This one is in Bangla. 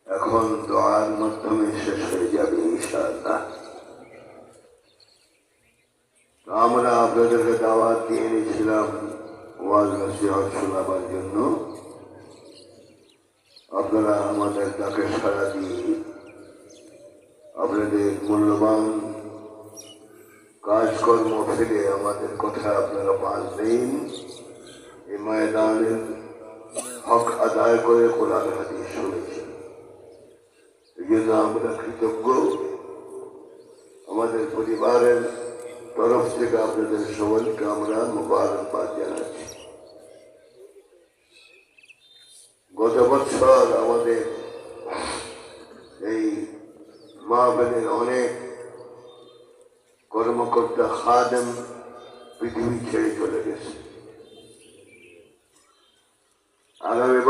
এখন দোয়ার মাধ্যমে শেষ হয়ে যাবে ইনশাআল্লাহ। আমরা আপনাদেরকে দাওয়াত দিয়ে এনেছিলাম ওয়াজ নসিহত শোনাবার জন্য। আপনারা আমাদের ডাকে সাড়া দিয়ে আপনাদের মূল্যবান কাজকর্ম ফেলে আমাদের কথা আপনারা মানবেন, এই ময়দানের হক আদায় করে কোরআন হাদিস শুনেছেন। এই জন্য আমরা কৃতজ্ঞ। আমাদের পরিবারের তরফ থেকে আপনাদের সবাইকে আমরা মোবারকবাদ জানাচ্ছি। গত বছর আমাদের এই মাহফিলের অনেক কর্মকর্তা খাদেম পৃথিবী ছেড়ে চলে গেছে। আগামী